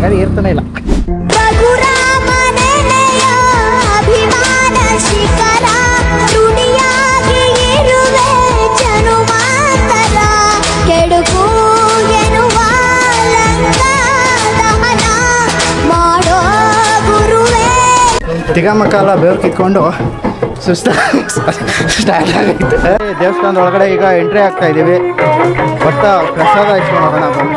ಗಾಡಿ ಏರ್ತಾನೆ ಇಲ್ಲ. ತಿಗಮಕಾಲ ಬೇರು ಕಿತ್ಕೊಂಡು ಸುಸ್ತ ಸ್ಟಾರ್ಟ್ ಆಗೈತೆ. ದೇವಸ್ಥಾನದ ಒಳಗಡೆ ಈಗ ಎಂಟ್ರಿ ಆಗ್ತಾ ಇದ್ದೀವಿ. ಒಟ್ಟ ಪ್ರಸಾದ ಇಸ್ಕೊಂಡು ಹೋಗೋಣ ಬನ್ನಿ.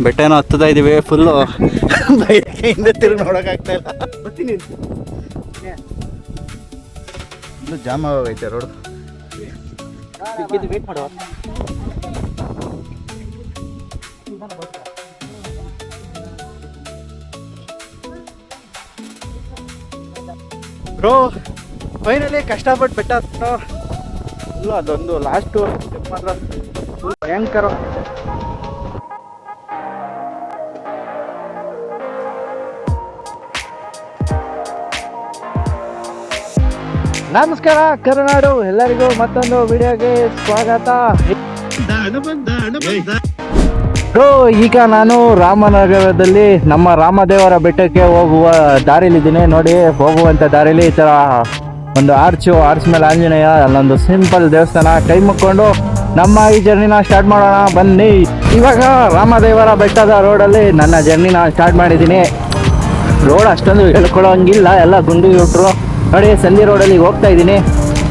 ಬೆಟ್ಟ ಏನೋ ಹತ್ತುತ್ತಾ ಇದೀವಿ. ಫುಲ್ಲು ಬೈಕಿಂದ ತಿರುಗಿ ನೋಡೋಕ್ಕಾಗ್ತಾ ಇಲ್ಲ. ಇನ್ನು ಜಾಮ್ ಆಗೋಗೈತೆ ರೋಡ್. ಬ್ರೋ ಫೈನಲಿ ಕಷ್ಟಪಟ್ಟು ಬೆಟ್ಟ ಹತ್ತೋ ಇಲ್ಲ, ಅದೊಂದು ಲಾಸ್ಟು ಮಾತ್ರ ಫುಲ್ ಭಯಂಕರ. ನಮಸ್ಕಾರ ಕರುನಾಡು, ಎಲ್ಲರಿಗೂ ಮತ್ತೊಂದು ವಿಡಿಯೋಗೆ ಸ್ವಾಗತ. ಈಗ ನಾನು ರಾಮನಗರದಲ್ಲಿ ನಮ್ಮ ರಾಮದೇವರ ಬೆಟ್ಟಕ್ಕೆ ಹೋಗುವ ದಾರಿಲಿದ್ದೀನಿ. ನೋಡಿ, ಹೋಗುವಂಥ ದಾರಿಲಿ ಈ ಥರ ಒಂದು ಆರ್ಚ್ ಮೇಲೆ ಆಂಜನೇಯ, ಅಲ್ಲೊಂದು ಸಿಂಪಲ್ ದೇವಸ್ಥಾನ. ಕೈ ಮುಕ್ಕೊಂಡು ನಮ್ಮ ಈ ಜರ್ನಿನ ಸ್ಟಾರ್ಟ್ ಮಾಡೋಣ ಬನ್ನಿ. ಇವಾಗ ರಾಮದೇವರ ಬೆಟ್ಟದ ರೋಡಲ್ಲಿ ನನ್ನ ಜರ್ನಿನ ಸ್ಟಾರ್ಟ್ ಮಾಡಿದ್ದೀನಿ. ರೋಡ್ ಅಷ್ಟೊಂದು ಹೇಳ್ಕೊಳ್ಳೋಂಗಿಲ್ಲ, ಎಲ್ಲ ಗುಂಡಿ ಹುಟ್ಟರು. ನೋಡಿ, ಸಂಧಿ ರೋಡಲ್ಲಿ ಹೋಗ್ತಾ ಇದ್ದೀನಿ.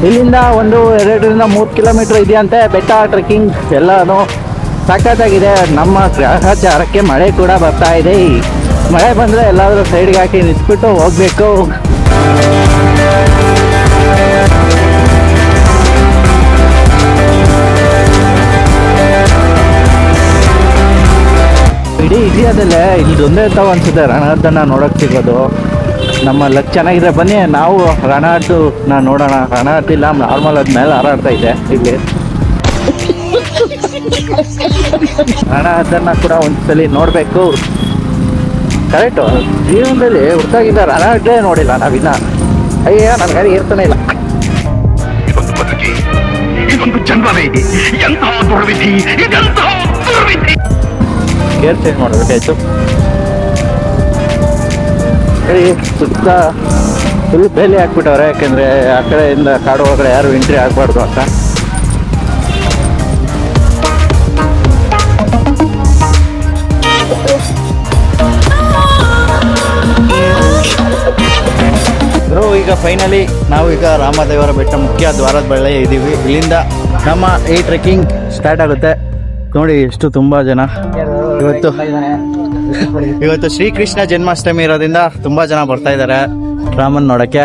ಇಲ್ಲಿಂದ ಒಂದು 2-3 ಕಿಲೋಮೀಟ್ರ್ ಇದೆಯಂತೆ ಬೆಟ್ಟ. ಟ್ರೆಕ್ಕಿಂಗ್ ಎಲ್ಲನೂ ಸಖತ್ತಾಗಿದೆ. ನಮ್ಮ ಗ್ರಹಚಾರಕ್ಕೆ ಮಳೆ ಕೂಡ ಬರ್ತಾ ಇದೆ. ಮಳೆ ಬಂದರೆ ಎಲ್ಲಾದರೂ ಸೈಡ್ಗೆ ಹಾಕಿ ನಿಂತ್ಬಿಟ್ಟು ಹೋಗಬೇಕು. ಇಡೀ ಇಂಡಿಯಾದಲ್ಲೇ ಇಲ್ಲೊಂದೇ ತಾವು ಅನ್ಸುತ್ತೆ ರಣಹದ್ದನ್ನು ನೋಡೋಕ್ಕೆ ಸಿಗೋದು. ನಮ್ಮ ಲಕ್ ಚೆನ್ನಾಗಿದ್ರೆ ಬನ್ನಿ, ನಾವು ರಣಹದ್ದನ್ನ ನೋಡೋಣ. ರಣಹದ್ದಿಲ್ಲ, ನಾರ್ಮಲ್ ಆದ್ಮೇಲೆ ಹಾರಾಡ್ತಾ ಇದೆ ಇಲ್ಲಿ. ರಣಹದ್ದನ್ನ ಕೂಡ ಒಂದ್ಸಲಿ ನೋಡಬೇಕು. ಕರೆಕ್ಟು, ಜೀವನದಲ್ಲಿ ಹುಟ್ಟಾಗಿದ್ದ ರಣಹದ್ದೇ ನೋಡಿಲ್ಲ ನಾವಿನ್ನ. ಅಯ್ಯ, ನನ್ನ ಗಾಡಿ ಏರ್ತಾನೆ ಇಲ್ಲ. ಗೇರ್ ಚೇಂಜ್ ಮಾಡಬೇಕಾಯ್ತು. ಸುತ್ತ ಫುಲ್ ಬೇಲಿ ಹಾಕ್ಬಿಟ್ಟವ್ರೆ, ಯಾಕೆಂದರೆ ಆ ಕಡೆಯಿಂದ ಕಾಡು ಒಳಗಡೆ ಯಾರು ಎಂಟ್ರಿ ಆಗಬಾರ್ದು ಅಂತ. ಈಗ ಫೈನಲಿ ನಾವೀಗ ರಾಮದೇವರ ಬೆಟ್ಟ ಮುಖ್ಯ ದ್ವಾರದ ಬಳಿ ಇದ್ದೀವಿ. ಇಲ್ಲಿಂದ ನಮ್ಮ ಈ ಟ್ರೆಕ್ಕಿಂಗ್ ಸ್ಟಾರ್ಟ್ ಆಗುತ್ತೆ. ನೋಡಿ ಎಷ್ಟು ತುಂಬ ಜನ. ಇವತ್ತು ಶ್ರೀಕೃಷ್ಣ ಜನ್ಮಾಷ್ಟಮಿ ಇರೋದ್ರಿಂದ ತುಂಬಾ ಜನ ಬರ್ತಾ ಇದ್ದಾರೆ ರಾಮನ್ ನೋಡಕ್ಕೆ.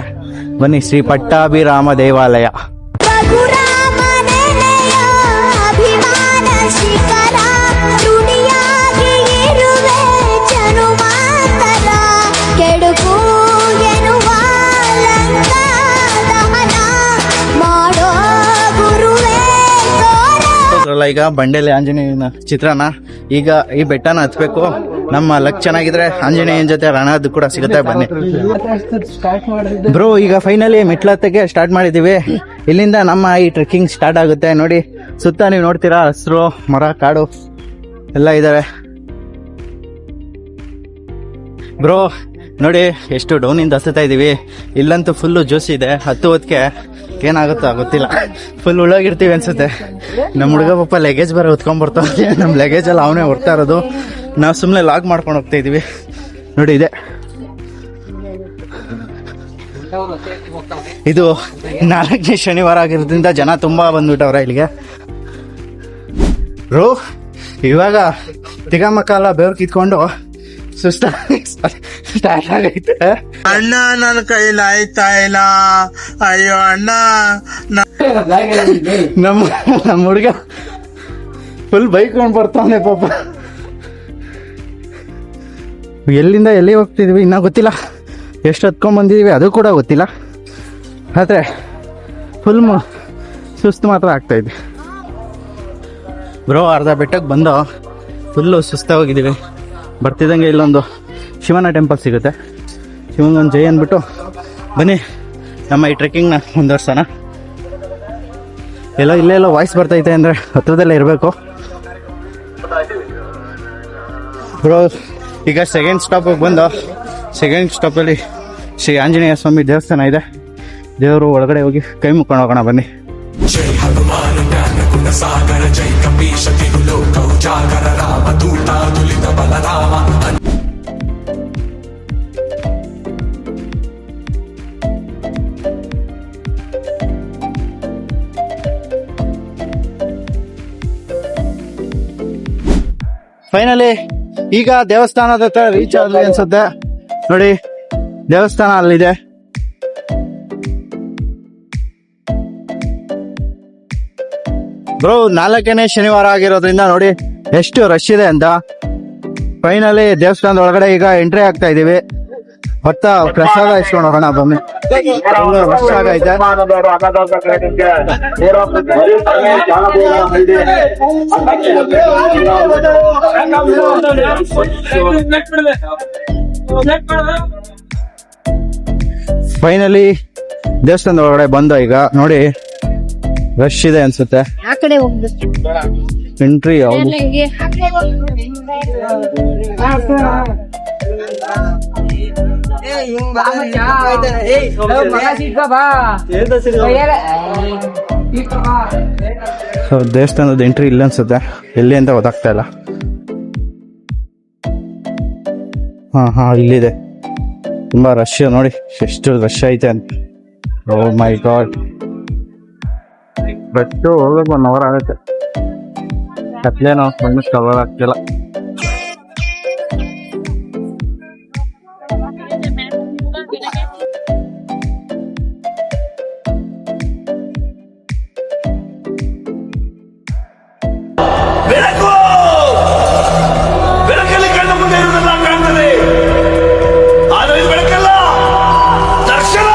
ಬನ್ನಿ, ಶ್ರೀ ಪಟ್ಟಾಭಿರಾಮ ದೇವಾಲಯ. ಈಗ ಬಂಡೆಲೆ ಆಂಜನೇಯನ ಚಿತ್ರಾನ. ಈಗ ಈ ಬೆಟ್ಟನ ಹತ್ಬೇಕು. ನಮ್ಮ ಲಕ್ ಚೆನ್ನಾಗಿದ್ರೆ ಆಂಜನೇಯನ ಜೊತೆ ರಣಹದ್ದು ಕೂಡ ಸಿಗುತ್ತೆ. ಬನ್ನಿ ಬ್ರೋ, ಈಗ ಫೈನಲಿ ಮೆಟ್ಲತ್ತಕ್ಕೆ ಸ್ಟಾರ್ಟ್ ಮಾಡಿದ್ದೀವಿ. ಇಲ್ಲಿಂದ ನಮ್ಮ ಈ ಟ್ರೆಕ್ಕಿಂಗ್ ಸ್ಟಾರ್ಟ್ ಆಗುತ್ತೆ. ನೋಡಿ, ಸುತ್ತ ನೀವು ನೋಡ್ತೀರಾ, ಹಸಿರು ಮರ ಕಾಡು ಎಲ್ಲ ಇದ್ದಾವೆ. ಬ್ರೋ ನೋಡಿ, ಎಷ್ಟು ಡೌನಿಂದ ಹತ್ತುತ್ತಾ ಇದ್ದೀವಿ. ಇಲ್ಲಂತೂ ಫುಲ್ಲು ಜ್ಯೂಸ್ ಇದೆ. ಹತ್ತುವದಕ್ಕೆ ಏನಾಗುತ್ತೋ ಗೊತ್ತಿಲ್ಲ, ಫುಲ್ ಉಳ್ಳೋಗಿರ್ತೀವಿ ಅನ್ಸುತ್ತೆ. ನಮ್ಮ ಹುಡುಗ ಪಾಪ ಲಗೇಜ್ ಬರೋ ಹೊತ್ಕೊಂಡ್ಬರ್ತಾವೆ. ನಮ್ಮ ಲಗೇಜಲ್ಲಿ ಅವನೇ ಹೊರ್ತಾ ಇರೋದು. ನಾವು ಸುಮ್ಮನೆ ಲಾಗ್ ಮಾಡ್ಕೊಂಡು ಹೋಗ್ತಾ ಇದ್ದೀವಿ. ನೋಡಿ, ಇದೆ ಇದು 4ನೇ ಶನಿವಾರ ಆಗಿರೋದ್ರಿಂದ ಜನ ತುಂಬ ಬಂದ್ಬಿಟ್ಟವ್ರೆ ಇಲ್ಲಿಗೆ. ರೋ ಇವಾಗ ತಿಗಮಕಾಲ ಬೇರು ಕಿತ್ಕೊಂಡು ಸ್ಟಾರ್ಟ್ ಆಗೈತೆ. ಅಣ್ಣ, ನನ್ನ ಕೈಲಿ ಆಯ್ತಾ ಇಲ್ಲ. ಅಯ್ಯೋ ಅಣ್ಣ. ನಮ್ಮ ಹುಡುಗ ಫುಲ್ ಬೈಕ್ಕೊಂಡು ಬರ್ತಾವನೆ ಪಾಪ. ಎಲ್ಲಿಂದ ಎಲ್ಲಿ ಹೋಗ್ತಿದ್ವಿ ಇನ್ನೂ ಗೊತ್ತಿಲ್ಲ. ಎಷ್ಟು ಹತ್ಕೊಂಡ್ ಬಂದಿದ್ದೀವಿ ಅದು ಕೂಡ ಗೊತ್ತಿಲ್ಲ. ಆದರೆ ಫುಲ್ ಸುಸ್ತು ಮಾತ್ರ ಆಗ್ತಾಯಿದೆ. ಬ್ರೋ ಅರ್ಧ ಬೆಟ್ಟಕ್ಕೆ ಬಂದು ಫುಲ್ಲು ಸುಸ್ತಾಗಿದ್ದೀವಿ. ಬರ್ತಿದ್ದಂಗೆ ಇಲ್ಲೊಂದು ಶಿವನ ಟೆಂಪಲ್ ಸಿಗುತ್ತೆ. ಶಿವನೊಂದು ಜೈ ಅಂದ್ಬಿಟ್ಟು ಬನ್ನಿ ನಮ್ಮ ಈ ಟ್ರೆಕ್ಕಿಂಗ್ನ ಮುಂದುವರ್ಸೋಣ. ಇಲ್ಲೆಲ್ಲೋ ವಾಯ್ಸ್ ಬರ್ತೈತೆ ಅಂದರೆ ಹತ್ರದಲ್ಲೇ ಇರಬೇಕು. ಬ್ರೋ ಈಗ ಸೆಕೆಂಡ್ ಸ್ಟಾಪಿಗೆ ಬಂದು ಸೆಕೆಂಡ್ ಸ್ಟಾಪಲ್ಲಿ ಶ್ರೀ ಆಂಜನೇಯ ಸ್ವಾಮಿ ದೇವಸ್ಥಾನ ಇದೆ. ದೇವರು ಒಳಗಡೆ ಹೋಗಿ ಕೈ ಮುಕ್ಕೊಂಡು ಹೋಗೋಣ ಬನ್ನಿ. ಜೈ ಹನುಮಾನ ಜ್ಞಾನ ಗುಣ ಸಾಗರ ಜೈ ಕಪೀಶ ತಿರುಲೋಕ ಉಜಾಗರ ರಾಮ ದೂತ ತುಲಿತ ಬಲರಾಮ. ಫೈನಲಿ ಈಗ ದೇವಸ್ಥಾನದ ಹತ್ರ ರೀಚ್ ಆದ್ವಿ ಅನ್ಸುತ್ತೆ. ನೋಡಿ ದೇವಸ್ಥಾನ ಅಲ್ಲಿದೆ. ಬ್ರೋ 4ನೇ ಶನಿವಾರ ಆಗಿರೋದ್ರಿಂದ ನೋಡಿ ಎಷ್ಟು ರಶ್ ಇದೆ ಅಂತ. ಫೈನಲಿ ದೇವಸ್ಥಾನದ ಒಳಗಡೆ ಈಗ ಎಂಟ್ರಿ ಆಗ್ತಾ ಇದೀವಿ. ಹೊತ್ತ ಪ್ರಸಾದ ಇಸ್ಕೊಂಡು ಹೋಗೋಣ ಬನ್ನಿ. ರಶ್ ಆಗೈತೆ. ಫೈನಲಿ ದೇವಸ್ಥಾನದ ಒಳಗಡೆ ಬಂದ ಈಗ ನೋಡಿ ರಶ್ ಇದೆ ಅನ್ಸುತ್ತೆ. ಎಂಟ್ರಿ ಯಾವುದು ದೇವಸ್ಥಾನದ ಎಂಟ್ರಿ ಇಲ್ಲ ಅನ್ಸುತ್ತೆ. ಎಲ್ಲಿ ಅಂತ ಗೊತ್ತಾಗ್ತಾ ಇಲ್ಲ. ಹಾ ಇಲ್ಲಿದೆ. ತುಂಬಾ ರಶ್ ನೋಡಿ ಎಷ್ಟು ರಶ್ ಐತೆ ಅಂತ. ಓ ಮೈ ಗಾಡ್, ಬಸ್ಸು ಹೋಗಕ್ಕೆ 1 ಅವರ್ ಆಗುತ್ತೆ. ಕತ್ಲೇನೋ ಮಣ್ಣು ಕವರ್ ಆಗ್ತಿಲ್ಲ. ಬೆಳಕು ಬೆಳಕಲ್ಲಿ ಕಣ್ಣ ಮುಂದೆ ಇರುವುದೆಲ್ಲ ಕಾಣ್ತದೆ, ಆದರೆ ಇದು ಬೆಳಕಲ್ಲ, ದರ್ಶನ.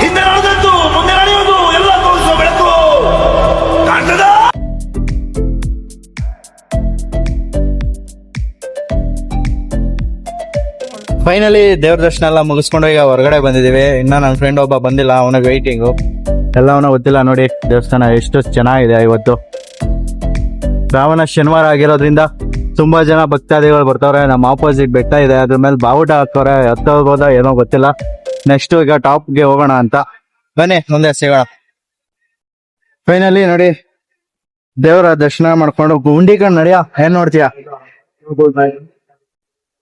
ಹಿಂದೆ ನಡೆದದ್ದು ಮುಂದೆ ನಡೆಯುವುದು ಎಲ್ಲ ತೋರಿಸುವ ಬೆಳಕು ಕಾಣ್ತದ. ಫೈನಲಿ ದೇವ್ರ ದರ್ಶನ ಎಲ್ಲ ಮುಗಿಸ್ಕೊಂಡು ಈಗ ಹೊರಗಡೆ ಬಂದಿದ್ದೀವಿ. ಇನ್ನ ನನ್ನ ಫ್ರೆಂಡ್ ಒಬ್ಬ ಬಂದಿಲ್ಲ, ಅವನಿಗೆ ವೆಯ್ಟಿಂಗು. ಎಲ್ಲವನ್ನ ಗೊತ್ತಿಲ್ಲ. ನೋಡಿ ದೇವಸ್ಥಾನ ಎಷ್ಟು ಚೆನ್ನಾಗಿದೆ. ಇವತ್ತು ಶ್ರಾವಣ ಶನಿವಾರ ಆಗಿರೋದ್ರಿಂದ ತುಂಬಾ ಜನ ಭಕ್ತಾದಿಗಳು ಬರ್ತಾವ್ರೆ. ನಮ್ಮ ಆಪೋಸಿಟ್ ಬೆಟ್ಟ ಇದೆ, ಅದ್ರ ಮೇಲೆ ಬಾವುಟ ಹಾಕೋರೆ. ಹತ್ತೋಗೋದ ಏನೋ ಗೊತ್ತಿಲ್ಲ. ನೆಕ್ಸ್ಟ್ ಈಗ ಟಾಪ್ಗೆ ಹೋಗೋಣ ಅಂತ ಬನ್ನಿ, ಮುಂದೆ ಸಿಗೋಣ. ಫೈನಲಿ ನೋಡಿ ದೇವರ ದರ್ಶನ ಮಾಡ್ಕೊಂಡು ಗುಂಡಿ ಕಂಡು ನಡಿಯ. ಏನ್ ನೋಡ್ತೀಯ?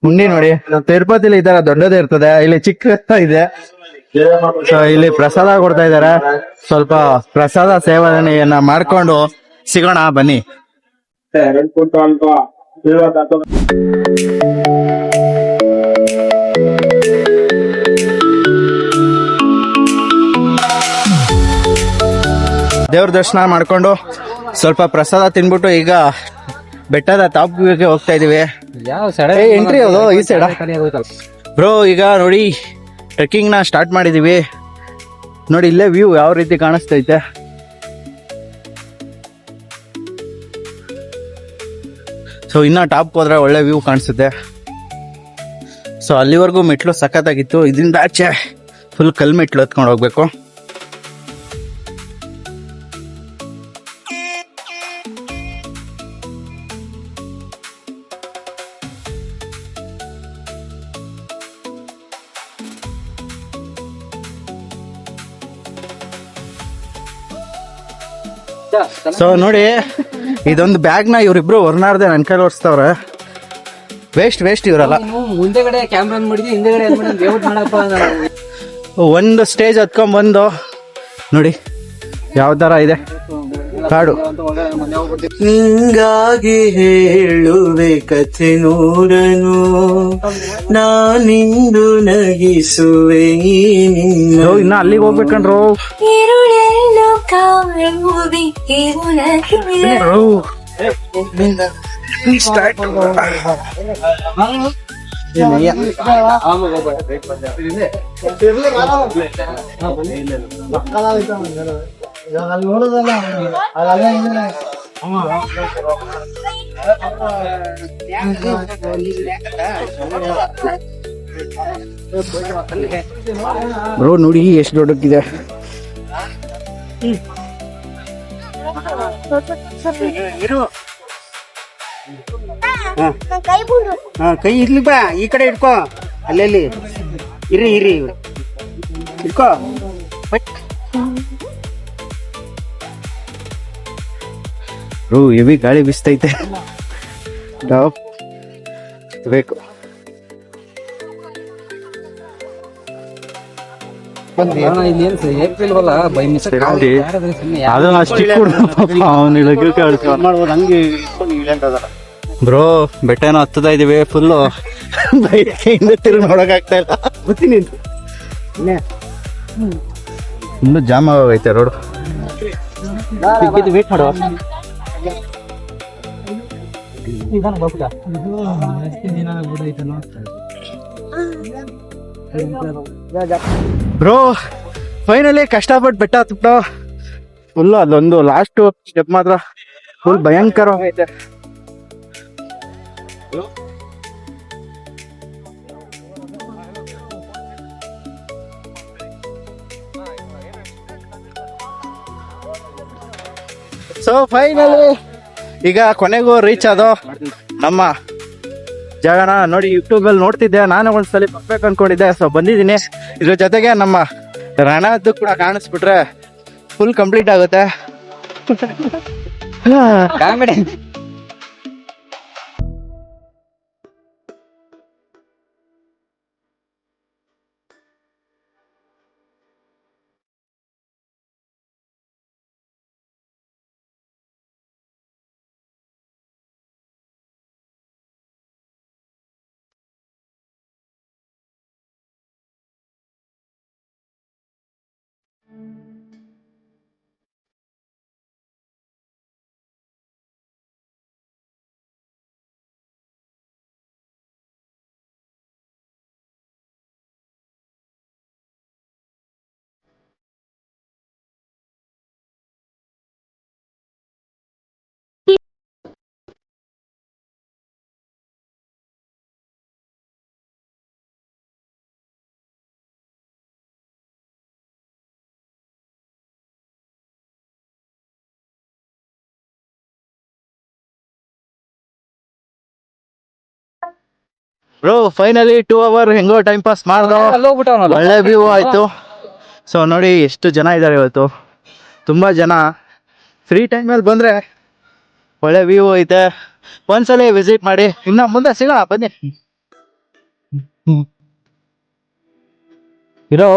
ಗುಂಡಿ ನೋಡಿ, ತಿರುಪತಿಲಿ ಈ ತರ ದೊಡ್ಡದೇ ಇರ್ತದೆ, ಇಲ್ಲಿ ಚಿಕ್ಕ ಇದೆ. ಸೊ ಇಲ್ಲಿ ಪ್ರಸಾದ ಕೊಡ್ತಾ ಇದಾರೆ. ಸ್ವಲ್ಪ ಪ್ರಸಾದ ಸೇವನೆಯನ್ನ ಮಾಡ್ಕೊಂಡು ಸಿಗೋಣ ಬನ್ನಿ. ದೇವ್ರ ದರ್ಶನ ಮಾಡ್ಕೊಂಡು ಸ್ವಲ್ಪ ಪ್ರಸಾದ ತಿನ್ಬಿಟ್ಟು ಈಗ ಬೆಟ್ಟದ ಟಾಪ್ಗೆ ಹೋಗ್ತಾ ಇದೀವಿ. ಎಂಟ್ರಿ ಅದು ಈ ಸೈಡ್ ಬ್ರೋ. ಈಗ ನೋಡಿ ಟ್ರೆಕ್ಕಿಂಗ್ ನ ಸ್ಟಾರ್ಟ್ ಮಾಡಿದೀವಿ. ನೋಡಿ ಇಲ್ಲೇ ವ್ಯೂ ಯಾವ ರೀತಿ ಕಾಣಿಸ್ತೈತೆ. ಸೊ ಇನ್ನ ಟಾಪ್ ಹೋದ್ರೆ ಒಳ್ಳೆ ವ್ಯೂ ಕಾಣಿಸುತ್ತೆ. ಸೊ ಅಲ್ಲಿವರೆಗೂ ಮೆಟ್ಲು ಸಖತ್ತಾಗಿತ್ತು. ಇದರಿಂದ ಆಚೆ ಫುಲ್ ಕಲ್ ಮೆಟ್ಲು ಹತ್ಕೊಂಡು ಹೋಗ್ಬೇಕು. ಸೊ ನೋಡಿ ಇದೊಂದು ಬ್ಯಾಗ್ ನ ಇವ್ರಿಬ್ರು ಹೊರನಾಡ್ದೆ ನನ್ ಕೈಲಿ ಓಡಿಸ್ತವ್ರೆ. ವೇಸ್ಟ್ ಇವರಲ್ಲ. ಮುಂದೆಗಡೆ ಕ್ಯಾಮ್ರಾ ಮಾಡಿದ್ವಿ, ಹಿಂದೆಗಡೆ ಒಂದು ಸ್ಟೇಜ್ ಹತ್ಕೊಂಡ್ ಬಂದು ನೋಡಿ ಯಾವ ತರ ಇದೆ ಕಾಡು. ಹಿಂಗಾಗಿ ಹೇಳುವೆ ಕಥೆ ನೂರನು, ನಾನಿಂದು ನಗಿಸುವೆ. ಇನ್ನ ಅಲ್ಲಿಗೆ ಹೋಗ್ಬೇಕಂಡ್ರು. ಬ್ರೋ ನೋಡಿ ಎಷ್ಟು ದೊಡ್ಡಕ್ಕಿದೆ. ಕೈ ಇರ್ಲಿ ಬಾ, ಈ ಕಡೆ ಇಟ್ಕೋ, ಅಲ್ಲಲ್ಲಿ ಇರಿ ಇರಿ ಇಟ್ಕೋ. ಬ್ರೋ ಹೆವಿ ಗಾಳಿ ಬೀಸ್ತೈತೆ, ಟಾಪ್ ಬೇಕು. ಏಪ್ರಿಲ್ ಹೊಲ ಬೈ ಮಿಸ್ಟೇಕ್ ಅದು ಅಷ್ಟು ಮಾಡ್ಬೋದು ಹಂಗೆ ಇಟ್ಕೊಂಡು ಇಲ್ಲೇಂಟ್ ಅದಲ್ಲ. ಬ್ರೋ ಬೆಟ್ಟನ ಹತ್ತದ ಇದೀವಿ ಫುಲ್ಲು, ಬೈಕಿಂದ ತಿರುಗಿ ನೋಡಕ್ ಆಗ್ತಾ ಇಲ್ಲ. ಗೊತ್ತೀನಿ ಇನ್ನು ಜಾಮ್ ಆಗೋಗೈತೆ ರೋಡ್. ವೇಟ್ ಮಾಡುವ ಬ್ರೋ ಫೈನಲಿ ಕಷ್ಟಪಟ್ಟು ಬೆಟ್ಟ ಹತ್ಬಿಟ್ಟು ಫುಲ್ ಅದೊಂದು ಲಾಸ್ಟ್ ಸ್ಟೆಪ್ ಮಾತ್ರ ಫುಲ್ ಭಯಂಕರವಾಗೈತೆ. ಸೊ ಫೈನಲಿ ಈಗ ಕೊನೆಗೂ ರೀಚ್ ಆದೋ ನಮ್ಮ ಜಾಗನ. ನೋಡಿ ಯೂಟ್ಯೂಬಲ್ಲಿ ನೋಡ್ತಿದ್ದೆ, ನಾನು ಒಂದ್ಸಲಿ ಬರ್ಬೇಕು ಅನ್ಕೊಂಡಿದ್ದೆ. ಸೊ ಬಂದಿದ್ದೀನಿ. ಇದ್ರ ಜೊತೆಗೆ ನಮ್ಮ ರಣದ್ದು ಕೂಡ ಕಾಣಿಸ್ಬಿಟ್ರೆ ಫುಲ್ ಕಂಪ್ಲೀಟ್ ಆಗುತ್ತೆ. ಕಾಮಿಡಿ. ಬ್ರೋ ಫೈನಲಿ 2 hour ಹೆಂಗೋ ಟೈಮ್ ಪಾಸ್ ಮಾಡ್ದೋ, ಒಳ್ಳೆ ವ್ಯೂ ಆಯ್ತು. ಸೊ ನೋಡಿ ಎಷ್ಟು ಜನ ಇದ್ದಾರೆ ಇವತ್ತು, ತುಂಬ ಜನ. ಫ್ರೀ ಟೈಮಲ್ಲಿ ಬಂದರೆ ಒಳ್ಳೆ ವ್ಯೂ ಐತೆ, ಒಂದ್ಸಲ ವಿಸಿಟ್ ಮಾಡಿ. ಇನ್ನು ಮುಂದೆ ಸಿಗೋಣ ಬನ್ನಿ. ಇರೋ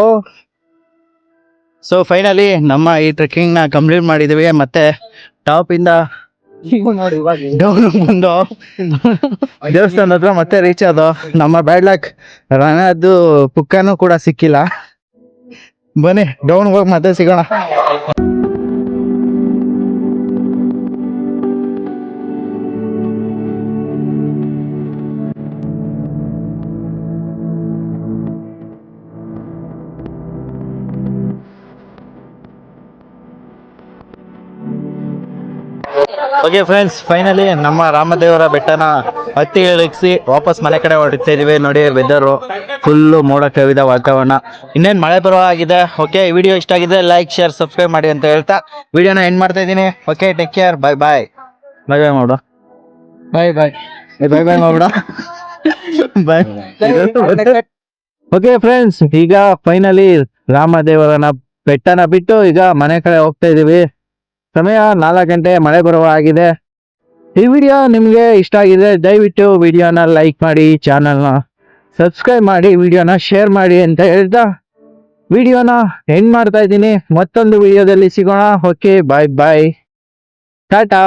ಸೊ ಫೈನಲಿ ನಮ್ಮ ಈ ಟ್ರೆಕ್ಕಿಂಗ್ನ ಕಂಪ್ಲೀಟ್ ಮಾಡಿದ್ದೀವಿ. ಮತ್ತೆ ಟಾಪಿಂದ ಡೌನ್ ಬಂದು ದೇವಸ್ಥಾನದ ಹತ್ರ ಮತ್ತೆ ರೀಚ್ ಆದೋ. ನಮ್ಮ ಬ್ಯಾಡ್ ಲಕ್ ರಣದ್ದು ಪುಕ್ಕನೂ ಕೂಡ ಸಿಕ್ಕಿಲ್ಲ. ಬನ್ನಿ ಡೌನ್ ಹೋಗಿ ಮತ್ತೆ ಸಿಗೋಣ. ಓಕೆ ಫ್ರೆಂಡ್ಸ್, ಫೈನಲಿ ನಮ್ಮ ರಾಮದೇವರ ಬೆಟ್ಟನ ಹತ್ತಿ ಇಳಿಸಿ ವಾಪಸ್ ಮನೆ ಕಡೆ ಹೊರಡ್ತಾ ಇದೀವಿ. ನೋಡಿ ವೆದರು ಫುಲ್ಲು ಮೋಡ ಕವಿದ ವಾತಾವರಣ, ಇನ್ನೇನು ಮಳೆ ಬರೋ ಆಗಿದೆ. ಓಕೆ, ಈ ವಿಡಿಯೋ ಇಷ್ಟ ಆಗಿದೆ ಲೈಕ್ ಶೇರ್ ಸಬ್ಸ್ಕ್ರೈಬ್ ಮಾಡಿ ಅಂತ ಹೇಳ್ತಾ ವಿಡಿಯೋನ ಎಂಡ್ ಮಾಡ್ತಾ ಇದ್ದೀನಿ. ಓಕೆ, ಟೇಕ್ ಕೇರ್, ಬಾಯ್ ಬಾಯ್. ಬಾಯ್ ಬಾಯ್ ಮಾಡೋಣ, ಬಾಯ್ ಬಾಯ್ ಬಾಯ್ ಬಾಯ್ ಮಾಡೋಣ, ಬಾಯ್. ಓಕೆ ಫ್ರೆಂಡ್ಸ್, ಈಗ ಫೈನಲಿ ರಾಮದೇವರನ ಬೆಟ್ಟನ ಬಿಟ್ಟು ಈಗ ಮನೆ ಕಡೆ ಹೋಗ್ತಾ ಇದೀವಿ. ಸಮಯ 4 ಗಂಟೆ, ಮಳೆ ಬರುವ ಆಗಿದೆ. ಈ ವಿಡಿಯೋ ನಿಮಗೆ ಇಷ್ಟ ಆಗಿದೆ ದಯವಿಟ್ಟು ವಿಡಿಯೋನ ಲೈಕ್ ಮಾಡಿ, ಚಾನಲ್ನ ಸಬ್ಸ್ಕ್ರೈಬ್ ಮಾಡಿ, ವಿಡಿಯೋನ ಶೇರ್ ಮಾಡಿ ಅಂತ ಹೇಳ್ತಾ ವಿಡಿಯೋನ ಎಂಡ್ ಮಾಡ್ತಾ ಇದ್ದೀನಿ. ಮತ್ತೊಂದು ವಿಡಿಯೋದಲ್ಲಿ ಸಿಗೋಣ. ಓಕೆ, ಬಾಯ್ ಬಾಯ್, ಟಾಟಾ.